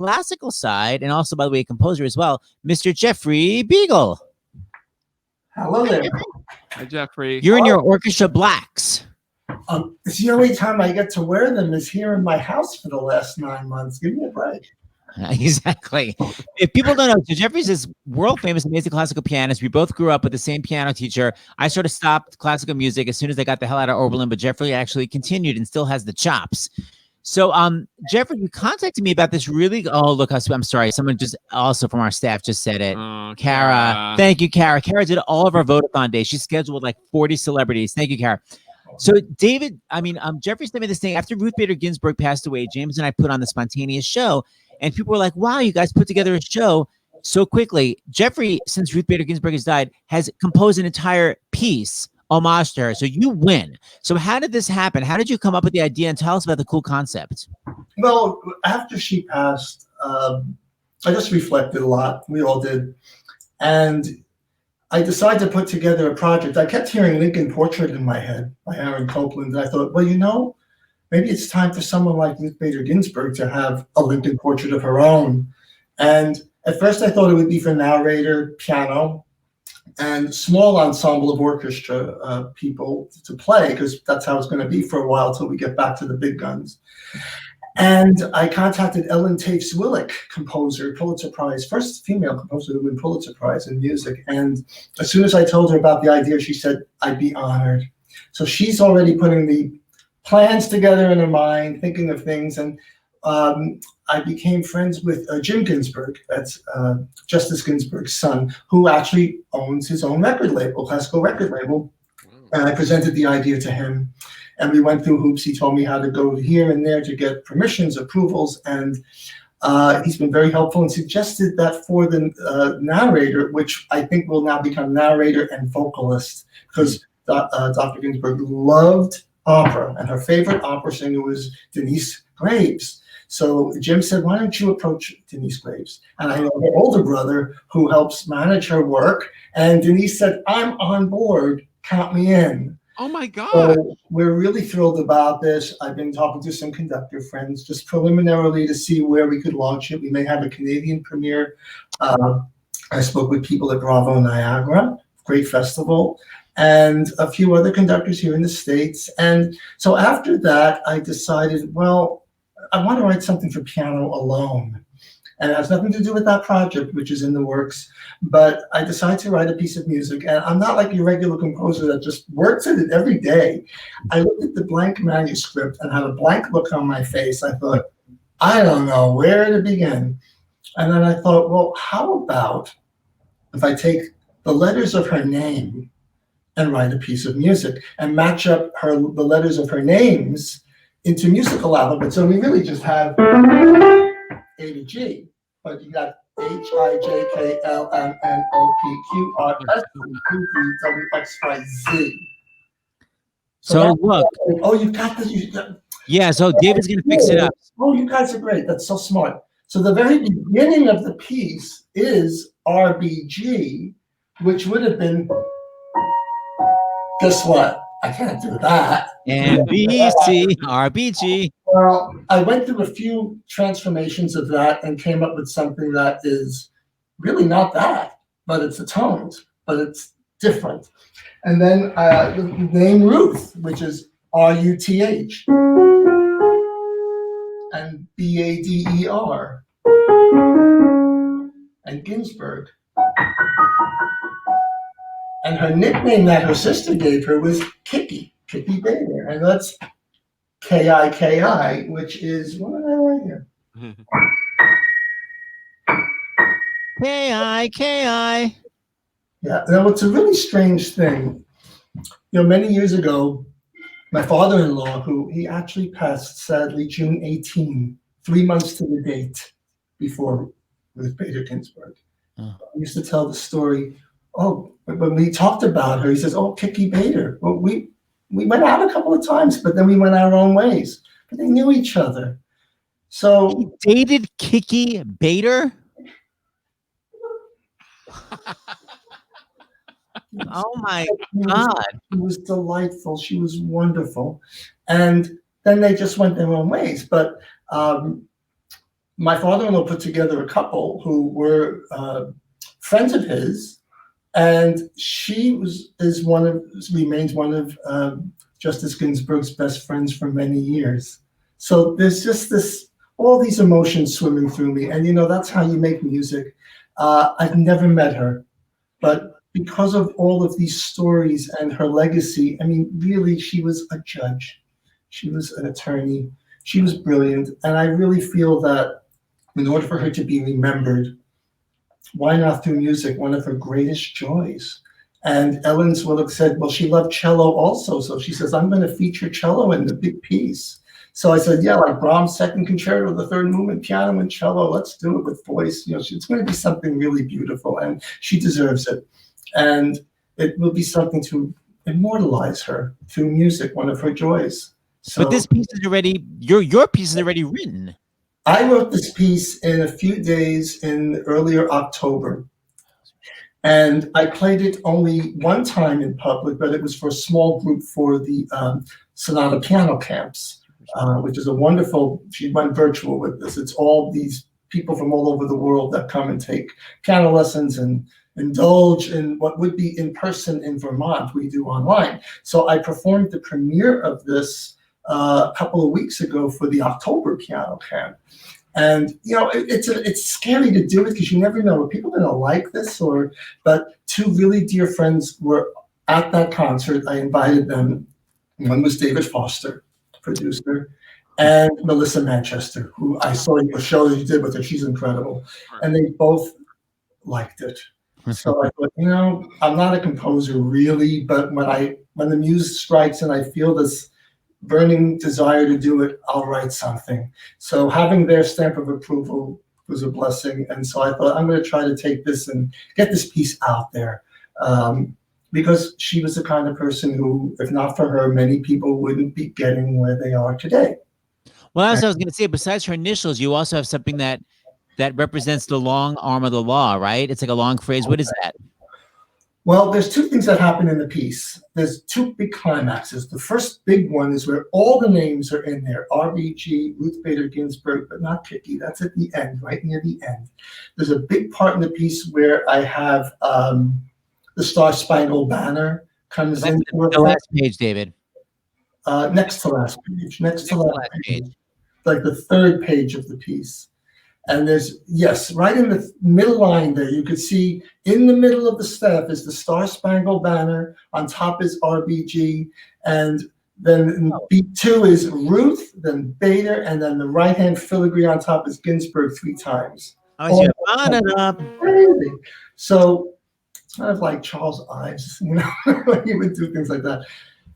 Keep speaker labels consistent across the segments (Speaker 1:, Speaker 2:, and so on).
Speaker 1: classical side, and also, by the way, a composer as well, Mr. Jeffrey Biegel.
Speaker 2: Hello there.
Speaker 3: Hi, Jeffrey.
Speaker 1: You're in your orchestra blacks.
Speaker 2: It's the only time I get to wear them is here in my house for the last 9 months. Give me a break.
Speaker 1: Exactly. If people don't know, so Jeffrey's this world famous, amazing classical pianist. We both grew up with the same piano teacher. I sort of stopped classical music as soon as I got the hell out of Oberlin, but Jeffrey actually continued and still has the chops. So, Jeffrey, you contacted me about this really. Oh, look, I'm sorry. Someone just also from our staff just said it. Kara. Thank you, Kara. Kara did all of our vote-a-thon days. She scheduled like 40 celebrities. Thank you, Kara. So David, Jeffrey sent me this thing after Ruth Bader Ginsburg passed away. James and I put on the spontaneous show, and people were like, "Wow, you guys put together a show so quickly." Jeffrey, since Ruth Bader Ginsburg has died, has composed an entire piece homage to her. So you win. So how did this happen? How did you come up with the idea? And tell us about the cool concept.
Speaker 2: Well, after she passed, I just reflected a lot. We all did, and I decided to put together a project. I kept hearing Lincoln Portrait in my head by Aaron Copland. And I thought, well, maybe it's time for someone like Ruth Bader Ginsburg to have a Lincoln Portrait of her own. And at first I thought it would be for narrator, piano, and small ensemble of orchestra people to play, because that's how it's going to be for a while till we get back to the big guns. And I contacted Ellen Taves Willick, composer, Pulitzer Prize, first female composer to win Pulitzer Prize in music. And as soon as I told her about the idea, she said, I'd be honored. So she's already putting the plans together in her mind, thinking of things. And I became friends with Jim Ginsburg, that's Justice Ginsburg's son, who actually owns his own record label, classical record label. And I presented the idea to him. And we went through hoops. He told me how to go here and there to get permissions, approvals, and he's been very helpful and suggested that for the narrator, which I think will now become narrator and vocalist, because Dr. Ginsburg loved opera, and her favorite opera singer was Denise Graves. So Jim said, why don't you approach Denise Graves? And I know her older brother who helps manage her work, and Denise said, I'm on board, count me in.
Speaker 3: Oh my God.
Speaker 2: So we're really thrilled about this. I've been talking to some conductor friends just preliminarily to see where we could launch it. We may have a Canadian premiere. I spoke with people at Bravo Niagara, great festival, and a few other conductors here in the States. And so after that, I decided, well, I want to write something for piano alone. And it has nothing to do with that project, which is in the works. But I decided to write a piece of music. And I'm not like your regular composer that just works at it every day. I looked at the blank manuscript and had a blank look on my face. I thought, I don't know where to begin. And then I thought, well, how about if I take the letters of her name and write a piece of music and match up the letters of her names into musical alphabet. So we really just have A to G, but you got HIJKLMNOPQRSTUVWXYZ.
Speaker 1: So look.
Speaker 2: Oh, you got this.
Speaker 1: Yeah, so David's going to fix it up.
Speaker 2: Oh, you guys are great. That's so smart. So the very beginning of the piece is RBG, which would have been, guess what? I can't do that.
Speaker 1: NBC, RBG.
Speaker 2: Well, I went through a few transformations of that and came up with something that is really not that, but it's the tones, but it's different. And then the name Ruth, which is RUTH, and BADER, and Ginsburg. And her nickname that her sister gave her was Kiki Bader, and that's KIKI, which is, what did I write here?
Speaker 1: KI.
Speaker 2: Yeah, now it's a really strange thing. Many years ago, my father-in-law, who he actually passed sadly June 18, 3 months to the date before Ruth Bader Ginsburg. I used to tell the story. Oh, when we talked about her, he says, "Oh, Kiki Bader." Well, we went out a couple of times, but then we went our own ways. But they knew each other. So
Speaker 1: he dated Kiki Bader. Oh my God!
Speaker 2: She was delightful. She was wonderful, and then they just went their own ways. But my father-in-law put together a couple who were friends of his, and she remains one of Justice Ginsburg's best friends for many years. So there's just all these emotions swimming through me, and that's how you make music. I've never met her, but because of all of these stories and her legacy, I mean, really, she was a judge. She was an attorney. She was brilliant. And I really feel that in order for her to be remembered, why not through music, one of her greatest joys? And Ellen Swillig said, well, she loved cello also. So she says, I'm going to feature cello in the big piece. So I said, yeah, like Brahms' second concerto, the third movement, piano and cello, let's do it with voice. It's going to be something really beautiful, and she deserves it. And it will be something to immortalize her through music, one of her joys. So,
Speaker 1: but this piece is already, your piece is already written.
Speaker 2: I wrote this piece in a few days in earlier October. And I played it only one time in public, but it was for a small group for the Sonata Piano Camps, which is a wonderful, she went virtual with this. It's all these people from all over the world that come and take piano lessons and indulge in what would be in person in Vermont, we do online. So I performed the premiere of this a couple of weeks ago for the October Piano Camp. And it's scary to do it because you never know, are people going to like this? But two really dear friends were at that concert. I invited them. One was David Foster, producer, and Melissa Manchester, who I saw a show that you did with her. She's incredible. And they both liked it. So I thought, I'm not a composer really, but when the muse strikes and I feel this burning desire to do it, I'll write something. So having their stamp of approval was a blessing. And so I thought, I'm going to try to take this and get this piece out there. Because she was the kind of person who, if not for her, many people wouldn't be getting where they are today.
Speaker 1: Well, as I was going to say, besides her initials, you also have something that represents the long arm of the law, right? It's like a long phrase. What is that?
Speaker 2: Well, there's two things that happen in the piece. There's two big climaxes. The first big one is where all the names are in there. RBG, Ruth Bader Ginsburg, but not Kiki. That's at the end, right near the end. There's a big part in the piece where I have the Star Spangled Banner comes in.
Speaker 1: The last page, David.
Speaker 2: Next to last page. Next to last page. Like the third page of the piece. And there's, yes, right in the middle line there, you could see in the middle of the staff is the Star Spangled Banner. On top is RBG. And then beat 2 is Ruth, then Bader, and then the right-hand filigree on top is Ginsburg 3 times. Crazy. So it's kind of like Charles Ives, when he would do things like that.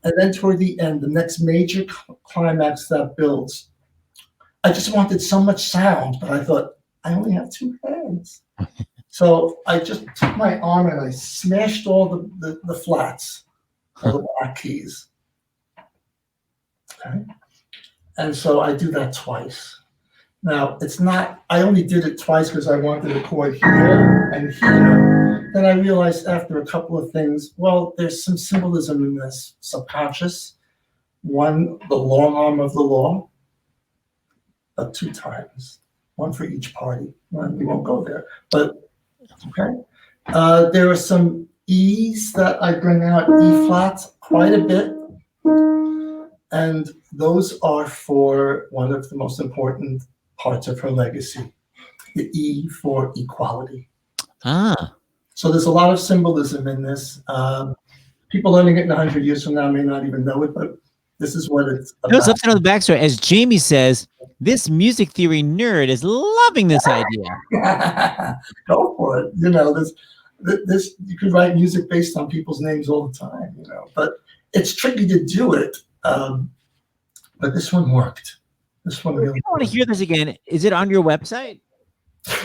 Speaker 2: And then toward the end, the next major climax that builds, I just wanted so much sound, but I thought, I only have 2 hands. So I just took my arm and I smashed all the flats, all the black keys. Okay. And so I do that twice. Now, I only did it twice because I wanted to chord here and here. Then I realized after a couple of things, well, there's some symbolism in this subconscious. One, the long arm of the law. 2 times, one for each party. Well, we won't go there, but okay. There are some E's that I bring out, E flats, quite a bit, and those are for one of the most important parts of her legacy, the E for equality. So there's a lot of symbolism in this. People learning it in 100 years from now may not even know it, but this is what it's about.
Speaker 1: No, something on the backstory. As Jamie says, this music theory nerd is loving this idea.
Speaker 2: Go for it. This you could write music based on people's names all the time, but it's tricky to do it. But this one worked. This one really.
Speaker 1: I want to hear this again. Is it on your website?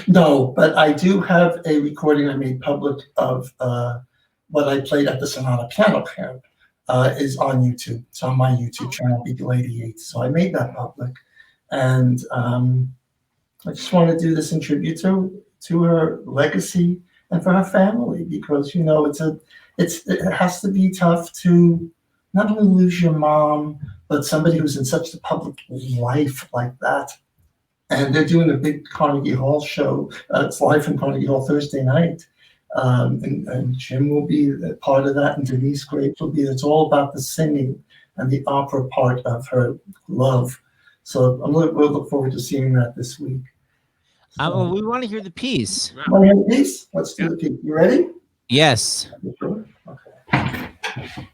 Speaker 2: No, but I do have a recording I made public of what I played at the Sonata Piano Camp. Is on YouTube. It's on my YouTube channel, Biegel 88. So I made that public. And I just want to do this in tribute to her legacy and for her family, because it has to be tough to not only lose your mom, but somebody who's in such a public life like that. and they're doing a big Carnegie Hall show. It's live from Carnegie Hall Thursday night. And Jim will be a part of that, and Denise Graves will be. It's all about the singing and the opera part of her love. So we'll look forward to seeing that this week. So,
Speaker 1: We want to hear the piece.
Speaker 2: want to hear the piece? Let's do the piece. You ready?
Speaker 1: Yes.
Speaker 2: Sure. Okay.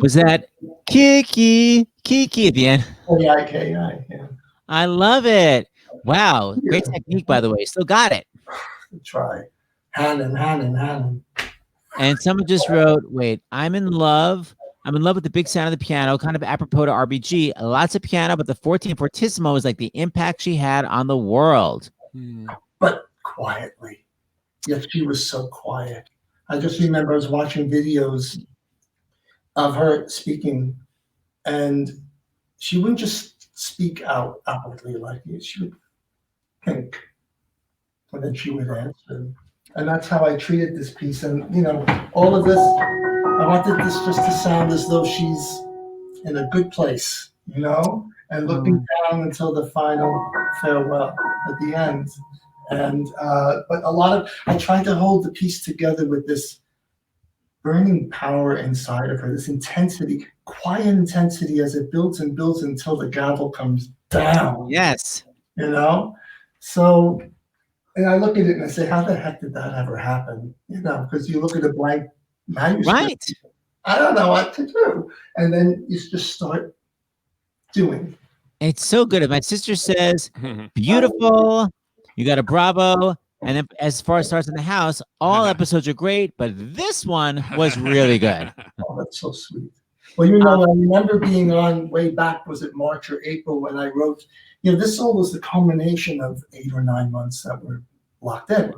Speaker 1: Was that Kiki at the end?
Speaker 2: K-I-K-I, yeah.
Speaker 1: I love it. Wow, great
Speaker 2: Yeah.
Speaker 1: technique, by the way. Still got it.
Speaker 2: Try. Hannon.
Speaker 1: And someone just wrote, wait, I'm in love. I'm in love with the big sound of the piano, kind of apropos to RBG. Lots of piano, but the 14 fortissimo is like the impact she had on the world.
Speaker 2: But quietly. Yes, she was so quiet. I just remember I was watching videos of her speaking, and she wouldn't just speak out outwardly like you. She would think, and then she would answer. And that's how I treated this piece. And, you know, all of this, I wanted this just to sound as though she's in a good place, you know, and looking down until the final farewell at the end. And, but I tried to hold the piece together with this burning power inside of her, this intensity, quiet intensity as it builds and builds until the gavel comes down.
Speaker 1: Yes.
Speaker 2: You know? So, and I look at it and I say, how the heck did that ever happen? You know, because you look at a blank manuscript.
Speaker 1: Right.
Speaker 2: I don't know what to do. And then you just start doing.
Speaker 1: It's so good. My sister says, beautiful. You got a bravo. And then as far as Stars in the House, all episodes are great, but this one was really good.
Speaker 2: Oh, that's so sweet. Well, you know, I remember being on way back, was it March or April, when I wrote, you know, this song was the culmination of 8 or 9 months that were locked in.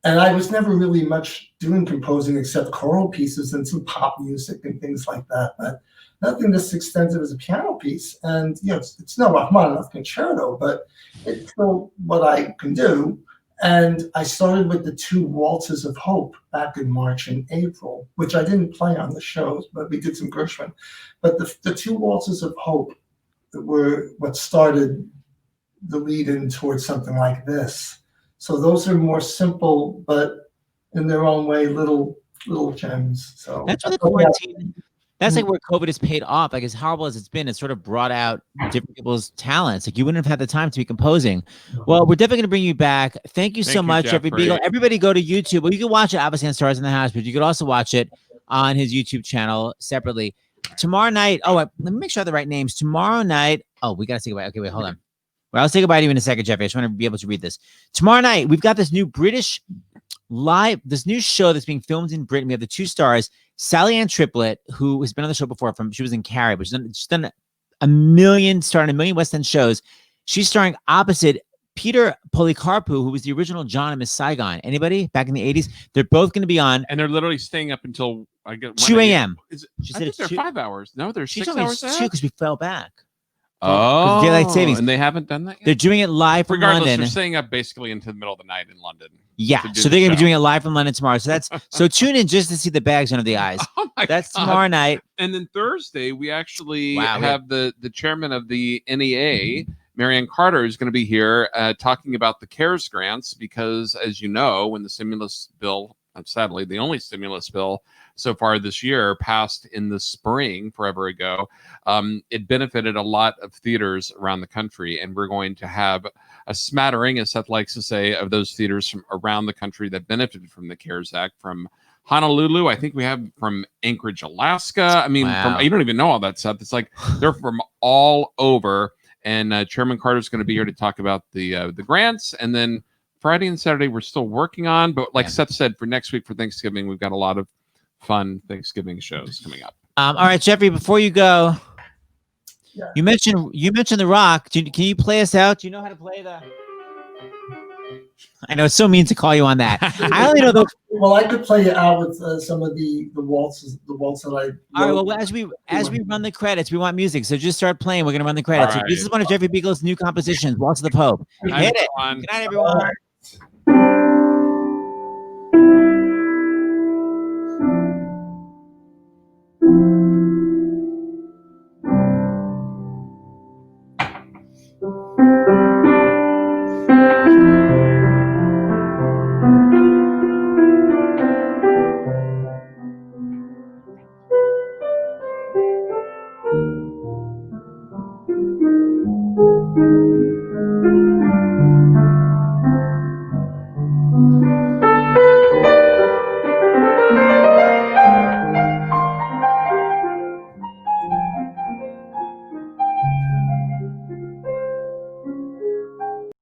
Speaker 2: And I was never really much doing composing except choral pieces and some pop music and things like that, but nothing this extensive as a piano piece. And, you know, it's no Rachmaninoff concerto, but it's still what I can do. And I started with the 2 waltzes of hope back in March and April, which I didn't play on the shows, but we did some Gershwin. But the 2 waltzes of hope were what started the lead in towards something like this. So those are more simple, but in their own way, little gems. So
Speaker 1: that's really quarantine. That's like where COVID has paid off. Like as horrible as it's been, it's sort of brought out different people's talents. Like you wouldn't have had the time to be composing. Well, we're definitely going to bring you back. Thank you so much, Jeffrey Biegel. Everybody go to YouTube. Well, you can watch it obviously on Stars in the House, but you could also watch it on his YouTube channel separately. Tomorrow night. Oh, let me make sure I have the right names. Tomorrow night. Oh, we got to say goodbye. Okay, wait, hold on. Well, I'll say goodbye to you in a second, Jeffrey. I just want to be able to read this. Tomorrow night, we've got this new British this new show that's being filmed in Britain. We have the 2 stars, Sally Ann Triplett, who has been on the show before. She was in Carrie, but she's done a million West End shows. She's starring opposite Peter Policarpou, who was the original John in Miss Saigon. Anybody back in the 80s? They're both going to be on.
Speaker 3: And they're literally staying up until
Speaker 1: 2 a.m.
Speaker 3: She said they're 5 hours. No, they're 6 hours.
Speaker 1: 2 because we fell back.
Speaker 3: Oh,
Speaker 1: daylight savings,
Speaker 3: and they haven't done that yet?
Speaker 1: They're doing it live from
Speaker 3: Regardless,
Speaker 1: London.
Speaker 3: They're staying up basically into the middle of the night in London.
Speaker 1: Yeah, so they're going to be doing it live from London tomorrow. So so tune in just to see the bags under the eyes.
Speaker 3: Oh my
Speaker 1: That's
Speaker 3: God.
Speaker 1: tomorrow night.
Speaker 3: And then Thursday, we actually have the chairman of the NEA, Marianne Carter, is going to be here talking about the CARES grants because, as you know, when the stimulus bill, sadly, the only stimulus bill so far this year passed in the spring forever ago, it benefited a lot of theaters around the country. And we're going to have a smattering, as Seth likes to say, of those theaters from around the country that benefited from the CARES Act, from Honolulu. I think we have from Anchorage, Alaska. I mean, you don't even know all that stuff. It's like they're from all over. And Chairman Carter is going to be here to talk about the grants. And then Friday and Saturday, we're still working on. But like Seth said, for next week, for Thanksgiving, we've got a lot of fun Thanksgiving shows coming up.
Speaker 1: All right, Jeffrey, before you go, you mentioned The Rock. Can you play us out? Do you know how to play the... I know it's so mean to call you on that. I only know those.
Speaker 2: Well, I could play it out with some of the waltzes, the waltz that I.
Speaker 1: All right. Well, as we run the credits, we want music, so just start playing. We're gonna run the credits.
Speaker 3: Right.
Speaker 1: This is one of Jeffrey Biegel's new compositions, Waltz of the Pope. Hit it. Good night, everyone.